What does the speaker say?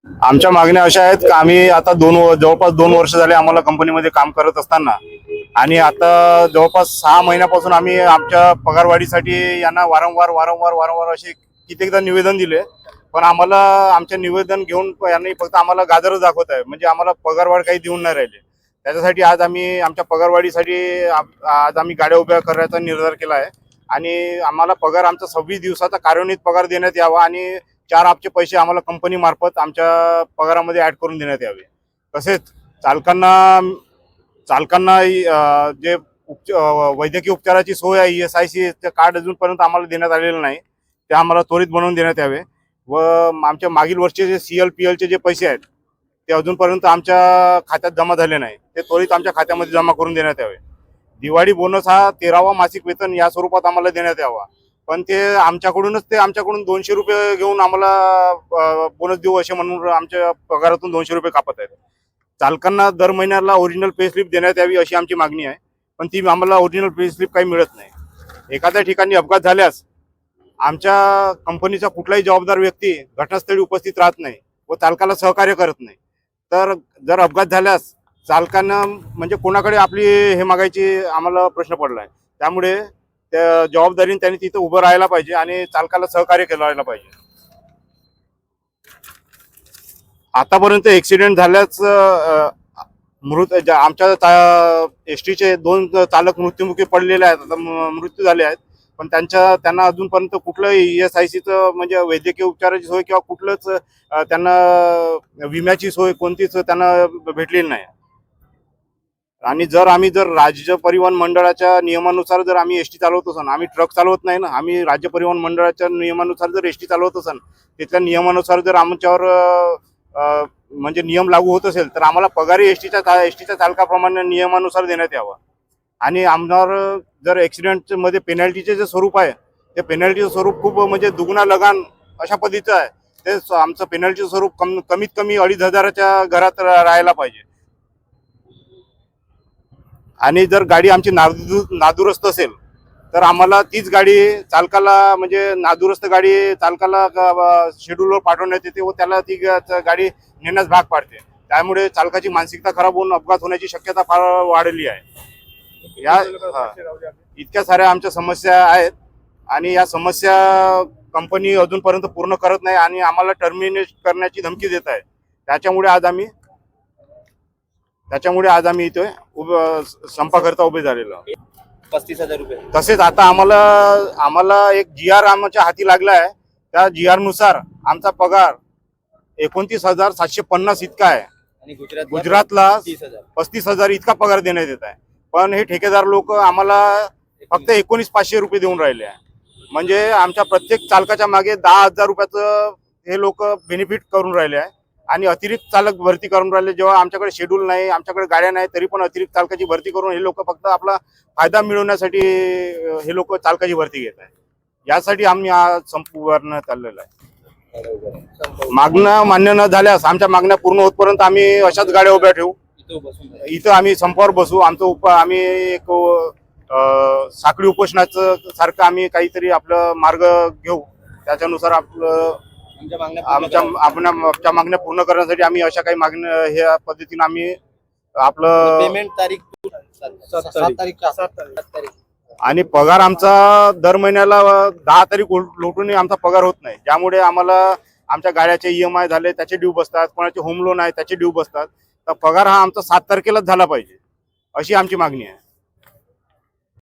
आमच्या मागण्या अशा आहेत की आम्ही आता जवळपास 2 वर्ष झाले आम्हाला कंपनीमध्ये काम करत असताना आणि आता जवळपास 6 महिन्यापासून आम्ही आमच्या पगारवाढीसाठी यांना वारंवार असे कित्येकदा निवेदन दिले, पण आम्हाला आमचे निवेदन घेऊन यांनी फक्त आम्हाला गाजरच दाखवत आहे, म्हणजे आम्हाला पगारवाढ काही देऊन नाही राहिले. त्याच्यासाठी आज आम्ही आमच्या पगारवाढीसाठी आज आम्ही गाड्या उभ्या करण्याचा निर्धार केला आहे आणि आम्हाला पगार आमचा 26 दिवसाचा कार्यान्वित पगार देण्यात यावा आणि 4 आपचे पैसे आम्हाला कंपनी मार्फत आमच्या पगारामध्ये ऍड करून देण्यात यावे. तसेच चालकांना चालकांना जे वैद्यकीय उपचाराची सोय आहे ESIC चे कार्ड अजूनपर्यंत आम्हाला देण्यात आलेलं नाही, ते आम्हाला त्वरित बनवून देण्यात यावे व आमच्या मागील वर्षीचे जे CL PL चे जे पैसे आहेत ते अजूनपर्यंत आमच्या खात्यात जमा झाले नाही, ते त्वरित आमच्या खात्यामध्ये जमा करून देण्यात यावे. दिवाळी बोनस हा 13वा मासिक वेतन या स्वरूपात आम्हाला देण्यात यावा, पण ते आमच्याकडून 200 रुपये घेऊन आम्हाला बोनस देऊ असे म्हणून आमच्या पगारातून 200 रुपये कापत आहेत. चालकांना दर महिन्याला ओरिजिनल पे स्लिप देण्यात यावी अशी आमची मागणी आहे, पण ती आम्हाला ओरिजिनल पे स्लिप काही मिळत नाही. एखाद्या ठिकाणी अपघात झाल्यास आमच्या कंपनीचा कुठलाही जबाबदार व्यक्ती घटनास्थळी उपस्थित राहत नाही व चालकाला सहकार्य करत नाही. तर जर अपघात झाल्यास चालकांना म्हणजे कोणाकडे आपली हे मागायची आम्हाला प्रश्न पडला आहे. त्यामुळे त्या जबाबदारीने त्यांनी तिथं उभं राहायला पाहिजे आणि चालकाला सहकार्य केलं पाहिजे. आतापर्यंत ॲक्सिडेंट झाल्याच आमच्या एसटीचे 2 चालक मृत्युमुखी पडलेले आहेत, आता मृत्यू झाले आहेत, पण त्यांना अजूनपर्यंत कुठलंही ESICचं म्हणजे वैद्यकीय उपचाराची सोय किंवा कुठलंच त्यांना विम्याची सोय कोणतीच त्यांना भेटलेली नाही. आणि जर राज्य परिवहन मंडळाच्या नियमानुसार जर आम्ही एसटी चालवत असन, आम्ही ट्रक चालवत नाही ना, आम्ही राज्य परिवहन मंडळाच्या नियमानुसार जर एसटी चालवत असन, तिथल्या नियमानुसार जर आमच्यावर म्हणजे नियम लागू होत असेल तर आम्हाला पगारी एसटीच्या चालकाप्रमाणे नियमानुसार देण्यात यावा. आणि आमच्यावर जर ॲक्सिडेंटमध्ये पेनल्टीचे जे स्वरूप आहे ते पेनल्टीचं स्वरूप खूप म्हणजे दुगुणा लगान अशा पद्धतीचं आहे. ते आमचं पेनल्टीचं स्वरूप कमीत कमी 2,500च्या घरात राहायला पाहिजे. आणि जर गाडी आमची नादुरुस्त असेल तर आम्हाला तीच गाडी चालकाला म्हणजे नादुरुस्त गाडी चालकाला शेड्यूलवर पाठवण्यात येते व त्याला ती गाडी नेण्यास भाग पाडते. त्यामुळे चालकाची मानसिकता खराब होऊन अपघात होण्याची शक्यता फार वाढली आहे. इतक्या साऱ्या आमच्या समस्या आहेत आणि या समस्या कंपनी अजूनपर्यंत पूर्ण करत नाही आणि आम्हाला टर्मिनेट करण्याची धमकी देत आहे. त्याच्यामुळे आज आम्ही इथे संपाकरता उभे झालेलो आहोत. 35,000 रुपये. तसेच आता आम्हाला एक GR आमच्या हाती लागला आहे. त्या GR नुसार आमचा पगार 29,750 इतका आहे आणि गुजरातला 35,000 इतका पगार देण्यात येत आहे. पण हे ठेकेदार लोक आम्हाला फक्त 19,500 रुपये देऊन राहिले आहे. म्हणजे आमच्या प्रत्येक चालकाच्या मागे 10,000 रुपयाचं हे लोक बेनिफिट करून राहिले आहे आणि अतिरिक्त चालक भरती करून राहिले. जेव्हा आमच्याकडे शेड्यूल नाही, आमच्याकडे गाड्या नाही, तरी पण अतिरिक्त चालकाची भरती करून हे लोक फक्त आपला फायदा मिळवण्यासाठी हे लोक चालकाची भरती घेत आहे. यासाठी आम्ही आज संप उभारण्यात आलेला आहे. मागण्या मान्य न झाल्यास आमच्या मागण्या पूर्ण होतपर्यंत आम्ही अशाच गाड्या उभ्या ठेवू. इथं आम्ही संपावर बसू. आम्ही एक साखळी उपोषणाचं सारखं आम्ही काहीतरी आपलं मार्ग घेऊ. त्याच्यानुसार आमच्या मागण्या पूर्ण करण्यासाठी आम्ही अशा काही मागण्या ह्या पद्धतीने आम्ही आपलं पेमेंट तारीख 7 तारीख आणि पगार आमचा दर महिन्याला 10 तारीख लोटूनही आमचा पगार होत नाही. ज्यामुळे आम्हाला आमच्या गाड्याचे EMI झाले त्याचे ड्यू बसतात, कोणाचे होम लोन आहे त्याचे ड्यू बसतात. तर पगार हा आमचा 7 तारखेलाच झाला पाहिजे अशी आमची मागणी आहे.